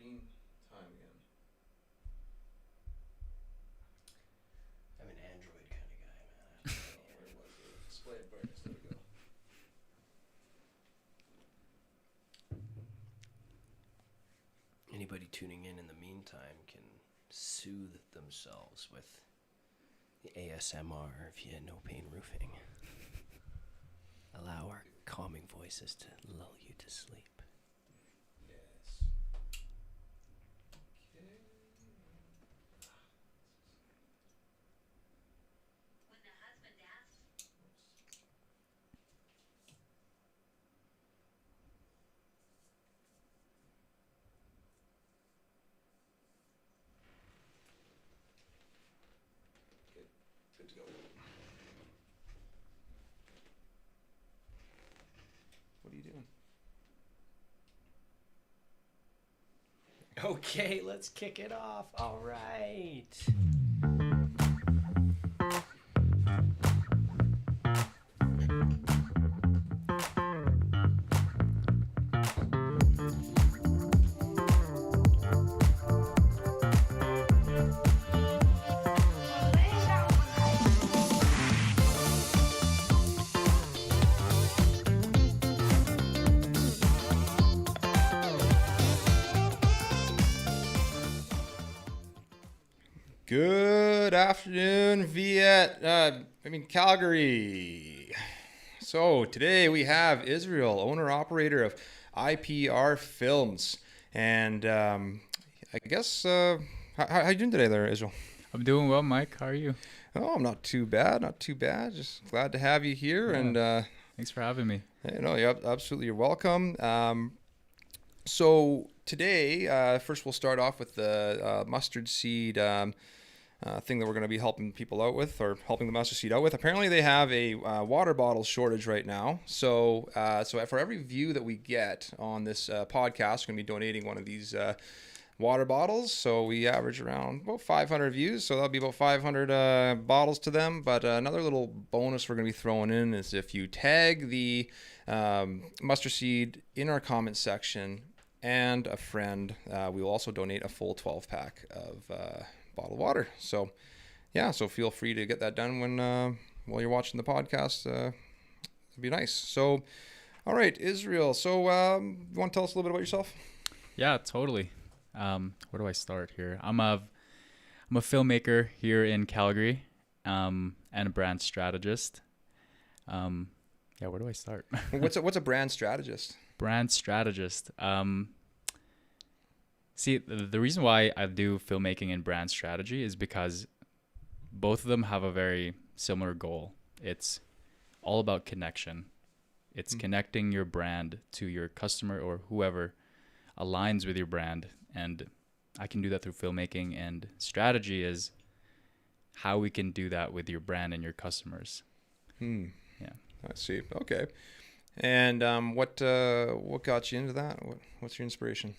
mean time again? I'm an Android kind of guy, man. Where was it? Display brightness. There we go. Anybody tuning in the meantime can soothe themselves with the ASMR via No Pain Roofing. Allow our calming voices to lull you to sleep. Yes. Okay. When the husband asks, Okay. Good to go. What are you doing? Okay, let's kick it off. All right. Good afternoon, Calgary. So today we have Israel, owner-operator of I.P.R Films. And I guess, how you doing today there, Israel? I'm doing well, Mike. How are you? Oh, I'm not too bad, not too bad. Just glad to have you here. Yeah. And Thanks for having me. you're welcome. So today, first we'll start off with the mustard seed thing that we're going to be helping people out with, or helping the mustard seed out with. Apparently they have a water bottle shortage right now. So for every view that we get on this podcast, we're going to be donating one of these water bottles. So we average around about 500 views. So that'll be about 500 bottles to them. But another little bonus we're going to be throwing in is if you tag the mustard seed in our comment section and a friend, we will also donate a full 12-pack of bottled water. So so feel free to get that done when while you're watching the podcast. It'd be nice. So all right, Israel, so you want to tell us a little bit about yourself? Yeah, totally. Where do I start here? I'm a filmmaker here in Calgary, and a brand strategist. Where do I start? What's a brand strategist? Brand strategist. See, the reason why I do filmmaking and brand strategy is because both of them have a very similar goal. It's all about connection. It's connecting your brand to your customer or whoever aligns with your brand. And I can do that through filmmaking, and strategy is how we can do that with your brand and your customers. Yeah, I see. Okay. And what got you into that? What's your inspiration?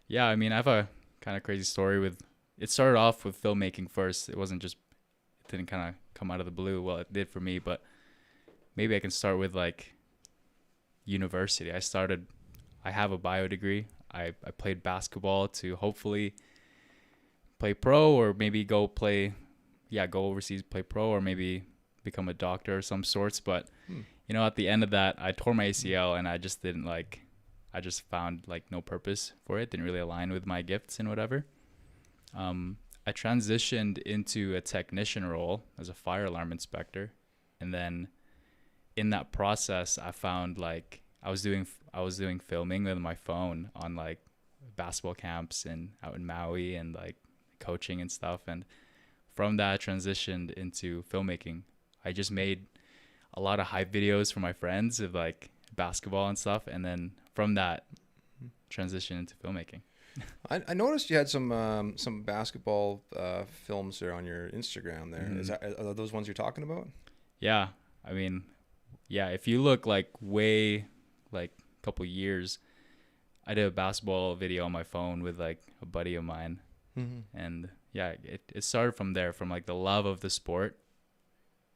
Yeah, I mean, I have a kind of crazy story with. It started off with filmmaking first. It didn't kind of come out of the blue. Well, it did for me, but maybe I can start with like university. I have a bio degree. I played basketball to hopefully play pro, or maybe go overseas, play pro, or maybe become a doctor of some sorts. But, at the end of that, I tore my ACL, and I just found like no purpose for it. Didn't really align with my gifts and whatever. I transitioned into a technician role as a fire alarm inspector. And then in that process, I found like I was doing filming with my phone on like basketball camps and out in Maui, and like coaching and stuff. And from that, I transitioned into filmmaking. I just made a lot of hype videos for my friends of like basketball and stuff. And then from that, transition into filmmaking. I noticed you had some basketball films there on your Instagram there. Are those ones you're talking about? Yeah. I mean, yeah, if you look like way, like a couple years, I did a basketball video on my phone with like a buddy of mine. And yeah, it started from there, from like the love of the sport,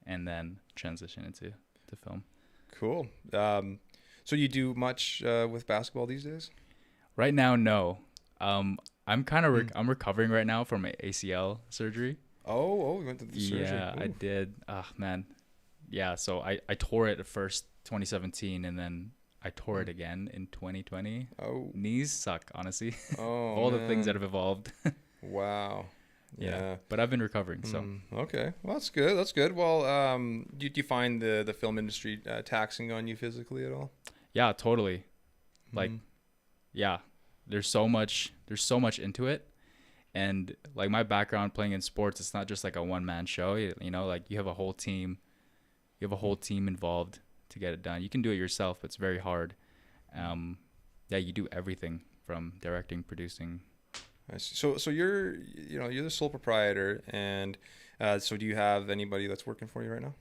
and then transition into film. Cool. So you do much with basketball these days? Right now, no. I'm kind of I'm recovering right now from an ACL surgery. Oh, you went to the surgery. Yeah, I Ooh. did. Ah, man. Yeah, so I tore it at first 2017, and then I tore it again in 2020. Oh, Knees suck, honestly. Of oh all the things that man. have evolved. Wow. Yeah, Yeah. but I've been recovering, so. Okay. Well, that's good. That's good. Well, do you find the film industry taxing on you physically at all? Yeah, totally. Like, Mm. yeah, there's so much into it. And like my background playing in sports, it's not just like a one-man show. You know, like you have a whole team. You have a whole team involved to get it done. You can do it yourself, but it's very hard. Yeah, you do everything from directing, producing. I see. So you're the sole proprietor, and so do you have anybody that's working for you right now?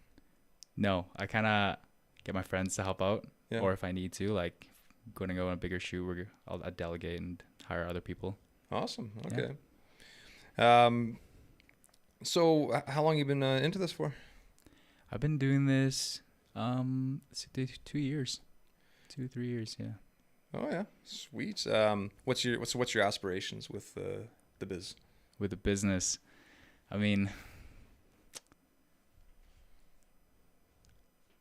No, I kind of get my friends to help out, Yeah. or if I need to, like going to go on a bigger shoot, I'll delegate and hire other people. Awesome. Yeah. Okay. So how long you been into this for? I've been doing this, let's see, 2 years, 3 years, yeah. Oh yeah, sweet. What's your aspirations with the biz? With the business, I mean,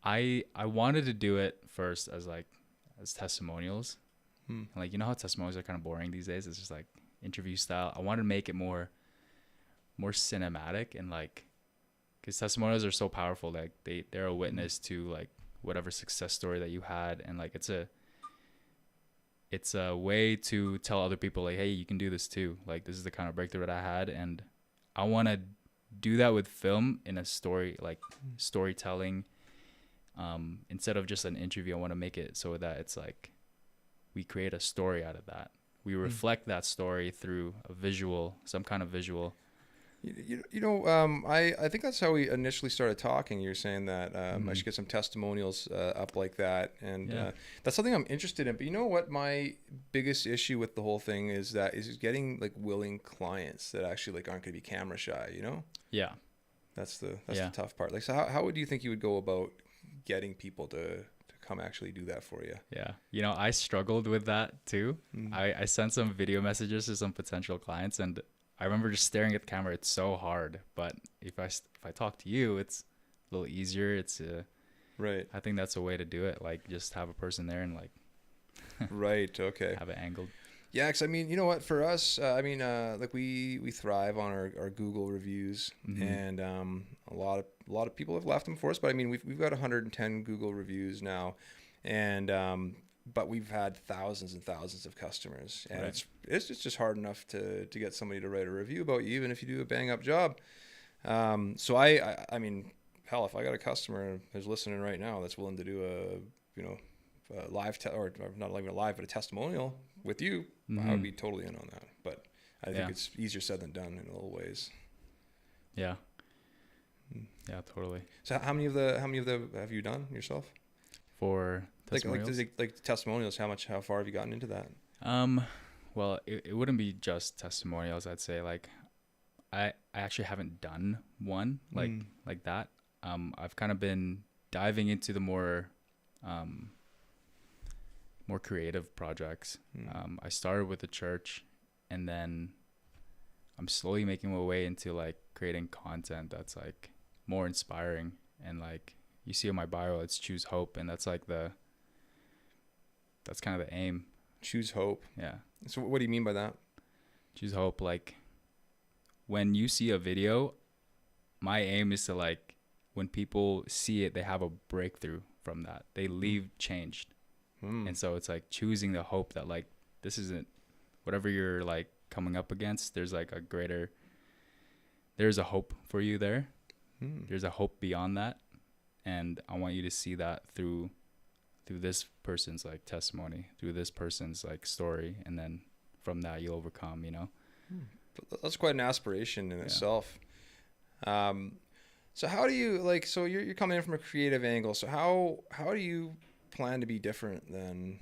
I wanted to do it first as testimonials. Hmm. Like, you know how testimonials are kind of boring these days? It's just like interview style. I wanted to make it more cinematic, and like, because testimonials are so powerful. Like they're a witness to like whatever success story that you had, and like it's a way to tell other people like, hey, you can do this too. Like, this is the kind of breakthrough that I had, and I want to do that with film in a story, like storytelling. Instead of just an interview, I want to make it so that it's like we create a story out of that. We reflect that story through a visual, some kind of visual. I think that's how we initially started talking. You're saying that I should get some testimonials up like that, and Yeah. that's something I'm interested in. But you know what? My biggest issue with the whole thing is getting like willing clients that actually like aren't going to be camera shy. You know, Yeah. that's the Yeah. tough part. Like, so how would you think you would go about getting people to come actually do that for you? Yeah. You know, I struggled with that too. Mm. I sent some video messages to some potential clients, and I remember just staring at the camera. It's so hard. But if I talk to you, it's a little easier. Right. I think that's a way to do it. Like, just have a person there and like Right. Okay. have it angled. Yeah, because I mean, you know what? For us, like we thrive on our Google reviews, and a lot of people have left them for us. But I mean, we've got 110 Google reviews now, and but we've had thousands and thousands of customers, and Right. it's just hard enough to get somebody to write a review about you, even if you do a bang up job. So I mean, hell, if I got a customer who's listening right now that's willing to do a live or not even a live, but a testimonial with you, I would be totally in on that. But I think it's easier said than done in little ways. Yeah. Yeah, totally. So how many of the have you done yourself? For testimonials? Like testimonials, how far have you gotten into that? Well, it wouldn't be just testimonials. I'd say like I actually haven't done one like that. I've kind of been diving into the more creative projects. I started with the church, and then I'm slowly making my way into like creating content that's like more inspiring. And like you see in my bio, it's choose hope, and that's like that's kind of the aim. Choose hope. Yeah. So what do you mean by that? Choose hope. Like when you see a video, my aim is to like when people see it, they have a breakthrough from that. They leave changed. And so it's like choosing the hope that like this isn't whatever you're like coming up against. There's like there's a hope for you there. There's a hope beyond that, and I want you to see that through this person's like testimony, through this person's like story, and then from that you'll overcome. You know. That's quite an aspiration in itself. So how do you like? So you're coming in from a creative angle. So how do you plan to be different than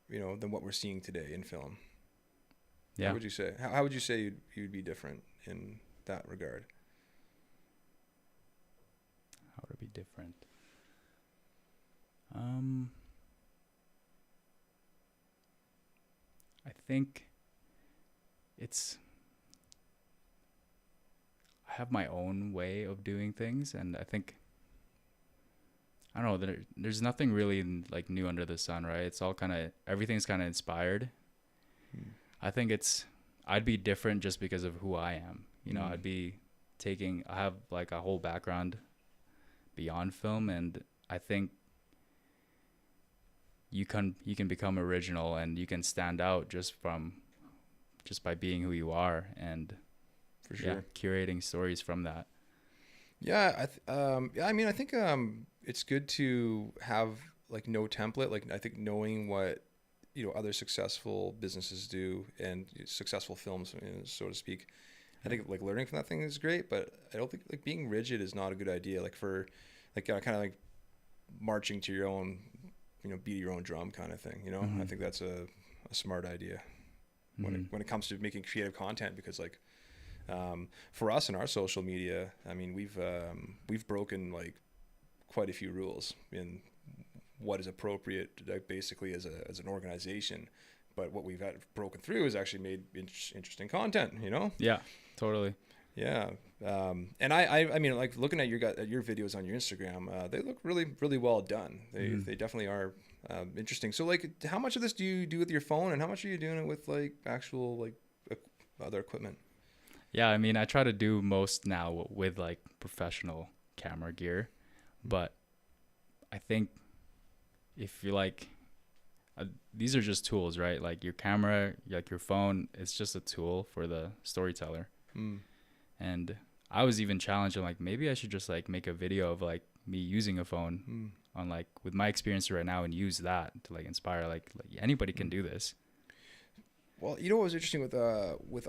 what we're seeing today in film? Yeah. How would you say? How would you say you'd be different in that regard? How would it be different? I think it's I have my own way of doing things, and I think I don't know, there's nothing really like new under the sun, right? It's all kind of everything's kind of inspired. I think I'd be different just because of who I am. You know, I have like a whole background beyond film, and I think you can become original and you can stand out just by being who you are, and For sure. curating stories from that. Yeah, I mean, I think it's good to have like no template. Like, I think knowing what other successful businesses do and successful films, so to speak. I think like learning from that thing is great, but I don't think like being rigid is not a good idea. Like for like kind of like marching to your own, beat your own drum kind of thing. I think that's a smart idea when it comes to making creative content, because like for us in our social media, I mean, we've broken like quite a few rules in what is appropriate, like, basically as an organization. But what we've had broken through is actually made interesting content. Yeah, totally. Yeah. And I mean, like looking at your videos on your Instagram, they look really, really well done. They definitely are interesting. So like, how much of this do you do with your phone, and how much are you doing it with like actual like other equipment? Yeah, I mean, I try to do most now with like professional camera gear, but I think if you're like, these are just tools, right? Like your camera, like your phone, it's just a tool for the storyteller. And I was even challenged. I'm like, maybe I should just like make a video of like me using a phone on like with my experience right now, and use that to like inspire. Like anybody can do this. Well, what was interesting with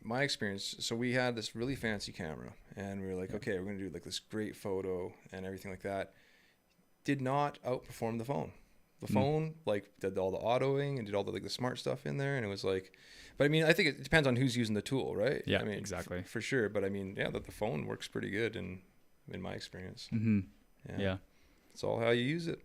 my experience. So we had this really fancy camera, and we were like, okay, we're gonna do like this great photo and everything like that. Did not outperform the phone. The phone like did all the autoing and did all the like the smart stuff in there, and it was like, but I mean, I think it depends on who's using the tool, right? Yeah, I mean, exactly. For sure. But I mean, yeah, the phone works pretty good in my experience. Yeah. It's all how you use it.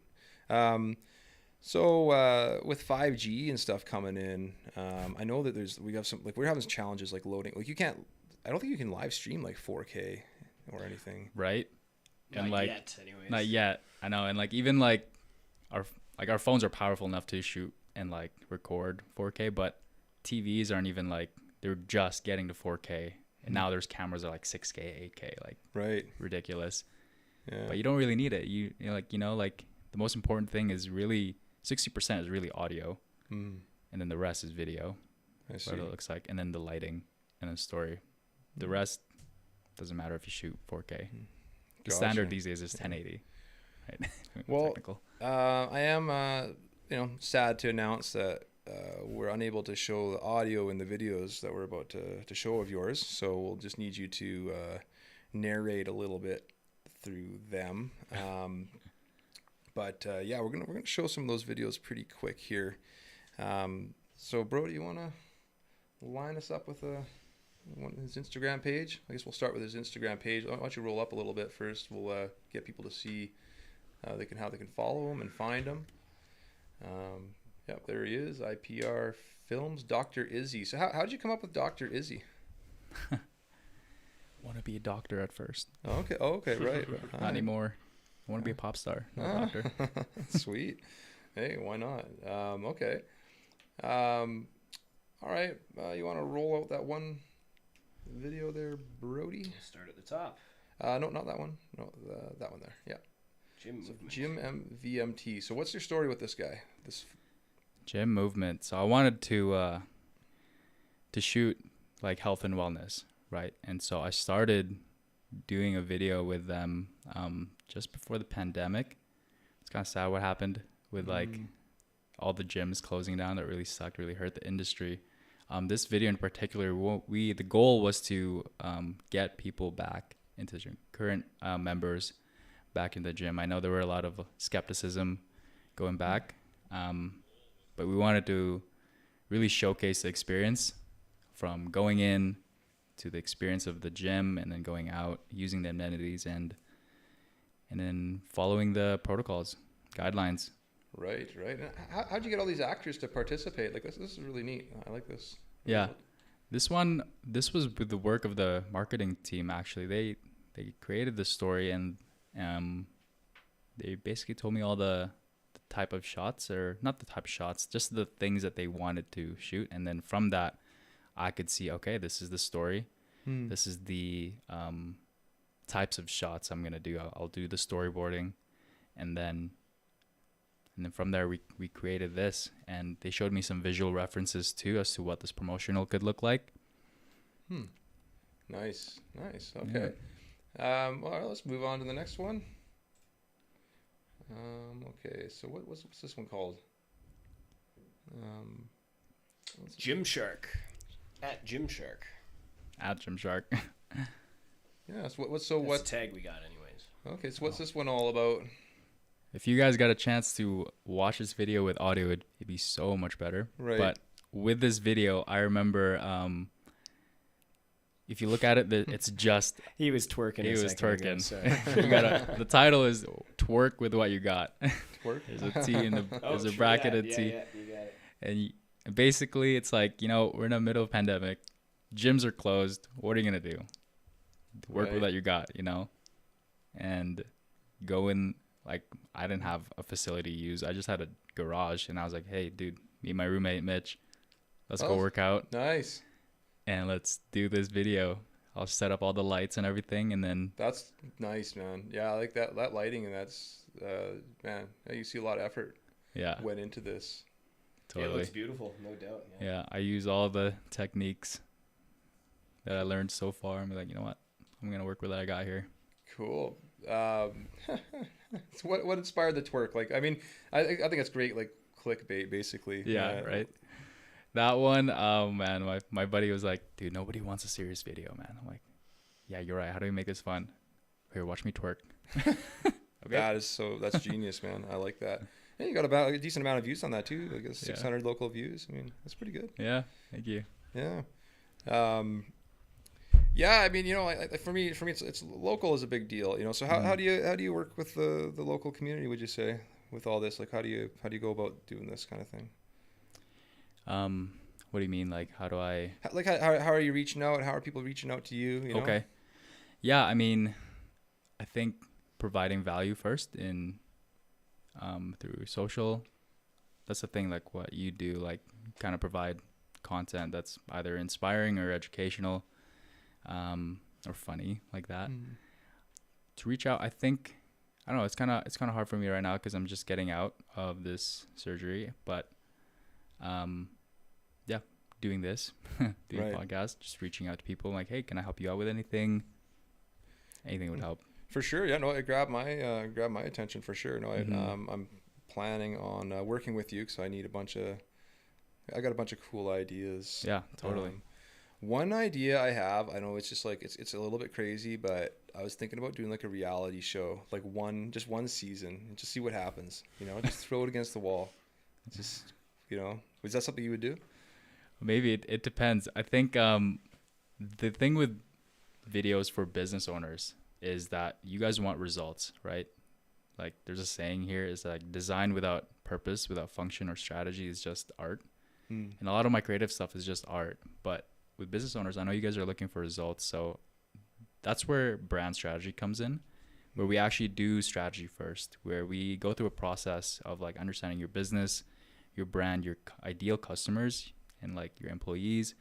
So with 5G and stuff coming in, I know that we're having some challenges like loading. Like I don't think you can live stream like 4K or anything. Right. And Not like, yet, anyways. not yet. I know. And like, even like our phones are powerful enough to shoot and like record 4K, but TVs aren't even like, they're just getting to 4K. And now there's cameras that are like 6K, 8K, like Right. ridiculous. Yeah. But you don't really need it. Like the most important thing is really 60% is really audio, and then the rest is video. I see. What it looks like, and then the lighting, and then story. The rest doesn't matter if you shoot 4K. The standard these days is 1080. Right? Well, Technical. I am sad to announce that we're unable to show the audio in the videos that we're about to show of yours. So we'll just need you to narrate a little bit through them. But yeah, we're gonna show some of those videos pretty quick here. So bro, do you want to line us up with his Instagram page? I guess we'll start with his Instagram page. Why don't you roll up a little bit first? We'll get people to see how they can follow him and find him. Yep, there he is. I.P.R Films, Dr. Izzy. So how did you come up with Dr. Izzy? Want to be a doctor at first. Oh, okay, right. Not anymore. I want to be a pop star, not a doctor. Sweet. Hey, why not? Okay. All right. You want to roll out that one video there, Brody? We'll start at the top. No, not that one. No, that one there. Yeah. Jim VMT. So what's your story with this guy? Gym movement. So I wanted to shoot like health and wellness, right? And so I started doing a video with them just before the pandemic. It's kind of sad what happened with like all the gyms closing down. That really sucked, really hurt the industry. This video in particular, the goal was to get people back into the gym, current members back in the gym. I know there were a lot of skepticism going back, but we wanted to really showcase the experience from going in to the experience of the gym, and then going out, using the amenities, and then following the protocols, guidelines. Right. And how'd you get all these actors to participate? Like this is really neat. I like this. Yeah. This was with the work of the marketing team. Actually, they created the story, and they basically told me all the type of shots, or not the type of shots, just the things that they wanted to shoot, and then from that, I could see, okay, this is the story, this is the types of shots I'm gonna do. I'll do the storyboarding, and then from there we created this, and they showed me some visual references too as to what this promotional could look like. Nice. Okay. Well, let's move on to the next one. Okay, so what's this one called? Gymshark. At Gymshark. At Gymshark. Yeah. So That's what? the tag we got, anyways. Okay. So what's this one all about? If you guys got a chance to watch this video with audio, it'd be so much better. Right. But with this video, I remember, if you look at it, it's just He was twerking. he a was second ago, twerking. sorry. The title is "Twerk with What You Got." Twerk? There's a T in the there's a true bracketed that. T, Yeah, you got it. and basically it's like, we're in the middle of pandemic, gyms are closed. What are you gonna do? Work with Right. what you got, and go in. Like, I didn't have a facility to use. I just had a garage, and I was like, hey, dude, me and my roommate Mitch, let's go work out Nice. and let's do this video. I'll set up all the lights and everything, and then That's nice, man. Yeah, I like that lighting, and that's man. You see a lot of effort yeah, went into this. Yeah, it totally. looks beautiful, no doubt. Yeah, I use all the techniques that I learned so far. I'm like, you know what? I'm gonna work with what I got here. Cool. So what inspired the twerk? Like, I mean, I think it's great. Like clickbait, basically. Yeah, right. That one, oh man, my buddy was like, dude, nobody wants a serious video, man. I'm like, yeah, you're right. How do we make this fun? Here, watch me twerk. Okay. That's genius, man. I like that. And you got about a decent amount of views on that too. Like 600 local views. I mean, that's pretty good. Yeah, thank you. Yeah. Yeah, I mean, for me, it's local is a big deal. So how do you work with the local community? Would you say with all this, like how do you go about doing this kind of thing? What do you mean? Like, how do I? How are you reaching out? How are people reaching out to you? Okay. Yeah, I mean, I think providing value first in through social. That's the thing. Like what you do, like kind of provide content that's either inspiring or educational. Or funny like that. To reach out, I think, I don't know, it's kind of hard for me right now because I'm just getting out of this surgery, but yeah, doing this, doing Right. podcasts, just reaching out to people like, hey, can I help you out with anything would help. For sure. Yeah, no, it grabbed my attention for sure. No, I'm planning on working with you because I got a bunch of cool ideas. Yeah, totally. One idea I have, I know it's just like it's a little bit crazy, but I was thinking about doing like a reality show, like one season, and just see what happens. Just throw it against the wall. Just was that something you would do? Maybe it depends. I think the thing with videos for business owners is that you guys want results, right? Like there's a saying here is like design without purpose, without function or strategy is just art. And a lot of my creative stuff is just art, but with business owners, I know you guys are looking for results. So that's where brand strategy comes in, where we actually do strategy first, where we go through a process of like understanding your business, your brand, your ideal customers, and like your employees,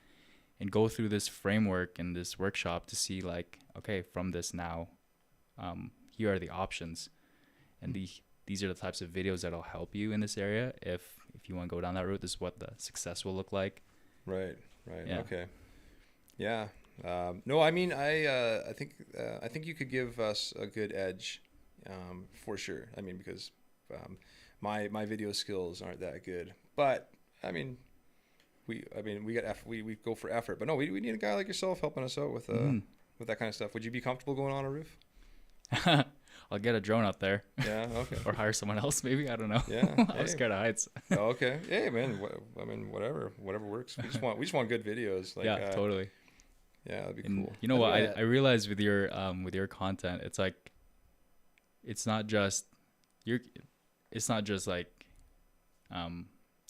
and go through this framework and this workshop to see like, okay, from this now, here are the options. And these are the types of videos that'll help you in this area. If you want to go down that route, this is what the success will look like. Right. Yeah. Okay. Yeah. No, I mean, I think you could give us a good edge, for sure. I mean, because my video skills aren't that good, but I mean, we go for effort. But no, we need a guy like yourself helping us out with that kind of stuff. Would you be comfortable going on a roof? I'll get a drone up there. Yeah. Okay. Or hire someone else, maybe. I don't know. Yeah. I'm scared of heights. Oh, okay. Hey, man. I mean, whatever works. We just want good videos. Like, yeah, totally. Yeah, that'd be And cool. you know what? I realized with your content, it's like, it's not just like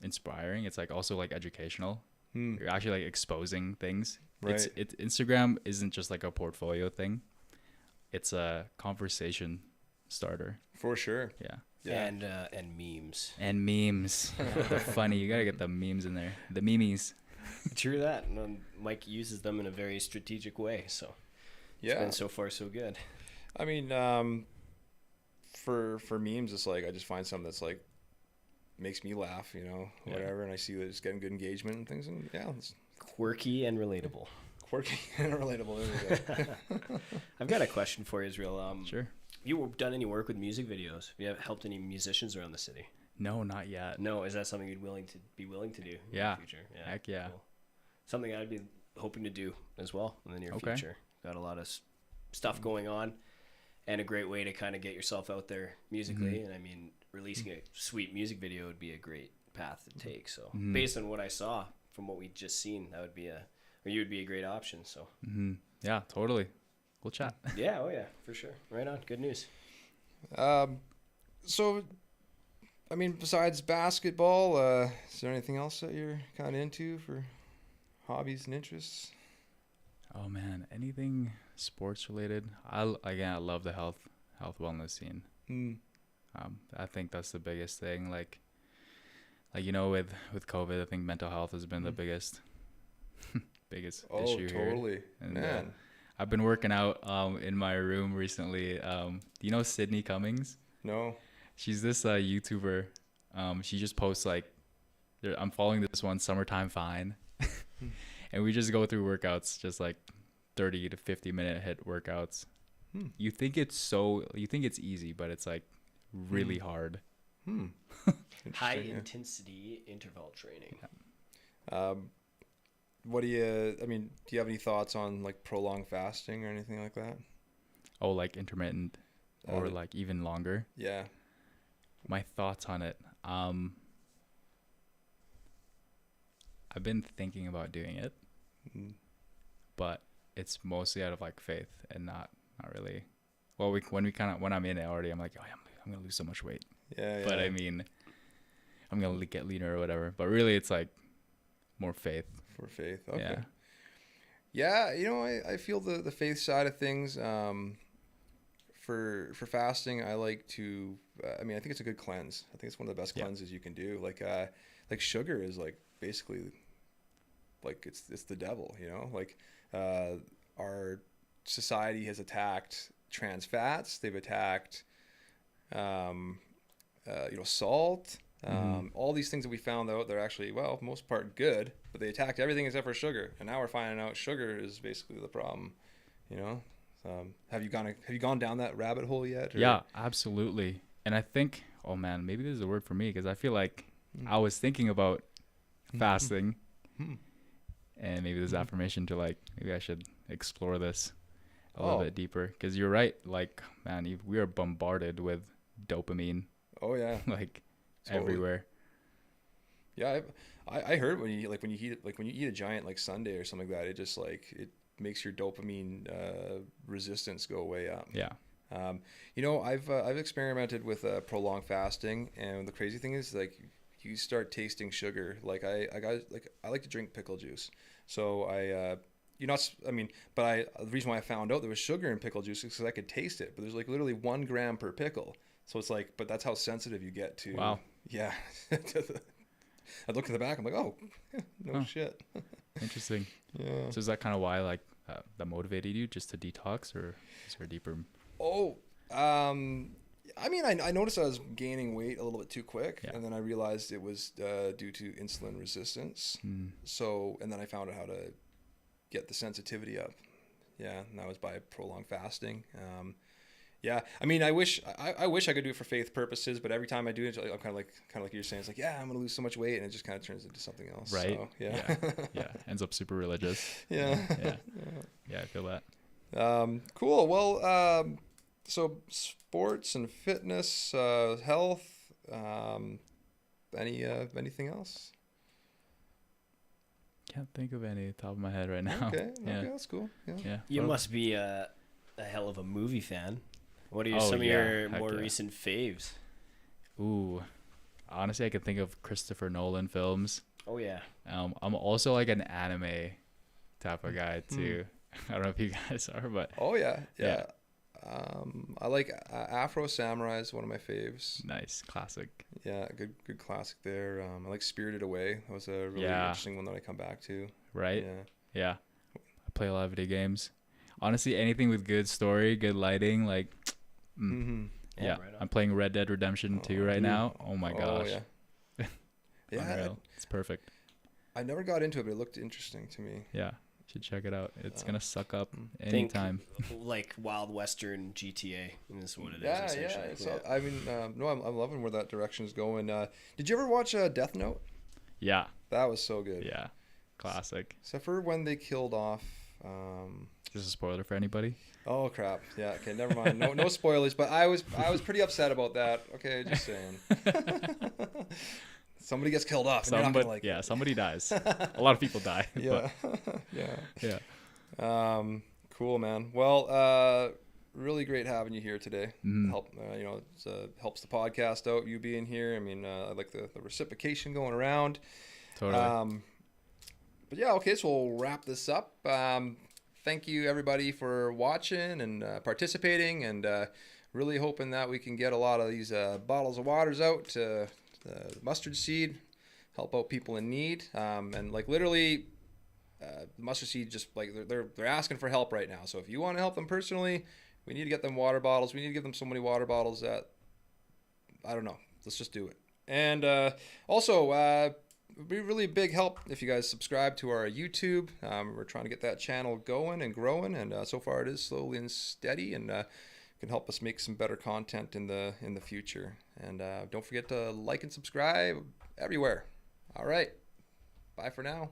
inspiring. It's like also like educational. You're actually like exposing things. Right. It's Instagram isn't just like a portfolio thing. It's a conversation starter. For sure. Yeah. Yeah. And memes. And memes. They're funny. You gotta get the memes in there. The memes. True that. And Mike uses them in a very strategic way. So it's Yeah. been so far so good. I mean, for memes, it's like I just find something that's like makes me laugh, you know, Yeah. whatever, and I see that it's getting good engagement and things, and yeah, it's Quirky and relatable. quirky and relatable. There we go. I've got a question for you, Israel. Sure. Have you done any work with music videos? Have you helped any musicians around the city? No, not yet. No, is that something you'd be willing to do in Yeah. the future? Heck yeah. Cool. Something I'd be hoping to do as well in the near Okay. future. Got a lot of stuff going on, and a great way to kind of get yourself out there musically. Mhm. And I mean, releasing a sweet music video would be a great path to take. So Mhm. based on what I saw from what we just seen, that would be you would be a great option. So Mm-hmm. Yeah, totally. We'll chat. yeah, oh yeah, for sure. Right on. Good news. So, I mean, besides basketball, is there anything else that you're kind of into for hobbies and interests? Oh man, anything sports related? I love the health wellness scene. Hmm. I think that's the biggest thing. Like you know, with COVID, I think mental health has been the biggest biggest Oh, issue here. totally, And, man. I've been working out in my room recently. Do you know Sydney Cummings? No. She's this YouTuber. She just posts like, I'm following this one, Summertime Fine, and we just go through workouts, just like 30 to 50-minute hit workouts. You think it's easy, but it's like really hard. High Interesting, yeah. intensity interval training. What do you? I mean, do you have any thoughts on like prolonged fasting or anything like that? Oh, like intermittent or like even longer. Yeah. My thoughts on it. I've been thinking about doing it, but it's mostly out of like faith and not really. Well, when I'm in it already, I'm like, oh, I'm gonna lose so much weight. Yeah. But I mean, I'm gonna get leaner or whatever. But really, it's like more faith. For faith. Okay. Yeah. Yeah, you know, I feel the faith side of things. For fasting, I like to. I mean, I think it's a good cleanse. I think it's one of the best cleanses you can do. Like sugar is like basically, like it's the devil. You know, like our society has attacked trans fats. They've attacked, salt. All these things that we found out they're actually, well, for the most part good, but they attacked everything except for sugar, and now we're finding out sugar is basically the problem. You know, have you gone down that rabbit hole yet? Or? Yeah, absolutely. And I think, oh man, maybe this is a word for me because I feel like I was thinking about fasting, and maybe there's affirmation to like maybe I should explore this a little bit deeper because you're right. Like, man, we are bombarded with dopamine. Oh yeah. Like. Totally. Everywhere. Yeah, I heard when you eat a giant like sundae or something like that, it just like it makes your dopamine resistance go way up. Yeah. You know, I've experimented with prolonged fasting, and the crazy thing is like you start tasting sugar. Like I like to drink pickle juice, so the reason why I found out there was sugar in pickle juice is because I could taste it, but there's like literally 1 gram per pickle. So it's like, but that's how sensitive you get to. Wow. Yeah. I look at the back. I'm like, oh, no shit. Interesting. Yeah. So is that kind of why like that motivated you just to detox, or is there a deeper? Oh, I mean, I noticed I was gaining weight a little bit too quick, and then I realized it was due to insulin resistance. So, and then I found out how to get the sensitivity up. Yeah, and that was by prolonged fasting. Yeah, I mean, I wish I could do it for faith purposes, but every time I do it, I'm kind of like you're saying, it's like, yeah, I'm gonna lose so much weight, and it just kind of turns into something else. Right. So, yeah. Yeah. Ends up super religious. Yeah. Yeah, I feel that. Cool. Well, so sports and fitness, health. Anything else? Can't think of any top of my head right now. Okay. Yeah. Okay, that's cool. Yeah. Yeah. You must be a hell of a movie fan. What are Oh, some of your heck more yeah. recent faves? Ooh. Honestly, I could think of Christopher Nolan films. Oh yeah. I'm also like an anime type of guy too. I don't know if you guys are, but Oh yeah, Yeah. I like Afro Samurai is one of my faves. nice, classic. Yeah, good classic there. I like Spirited Away. That was a really Yeah. interesting one that I come back to. Right? Yeah. Yeah. I play a lot of video games. Honestly, anything with good story, good lighting, like, Mm-hmm. yeah. right on. I'm playing Red Dead Redemption 2 right now. Oh my gosh. Yeah. Yeah, Unreal. It's perfect. I never got into it, but it looked interesting to me. Yeah. You should check it out. It's going to suck up Think anytime. like Wild Western GTA is what it is. Yeah, Essentially. So I mean, no, I'm loving where that direction is going. Did you ever watch Death Note? Yeah. That was so good. Yeah. Classic. Except for when they killed off. Is this a spoiler for anybody? Oh crap! Yeah, okay, never mind. No spoilers. But I was pretty upset about that. Okay, just saying. Somebody gets killed off, and you're not gonna like. Yeah, somebody dies. A lot of people die. Yeah, Yeah. yeah. Cool, man. Well, really great having you here today. Mhm. Help, helps the podcast out. You being here. I mean, I like the reciprocation going around. Totally. But yeah, okay, so we'll wrap this up. Thank you everybody for watching and participating, and really hoping that we can get a lot of these bottles of waters out to the mustard seed, help out people in need, and like literally, mustard seed just like they're asking for help right now. So if you want to help them personally, we need to get them water bottles. We need to give them so many water bottles that I don't know. Let's just do it. And also. It would be really big help if you guys subscribe to our YouTube. We're trying to get that channel going and growing, and so far it is slowly and steady, and can help us make some better content in the future. And don't forget to like and subscribe everywhere. All right, bye for now.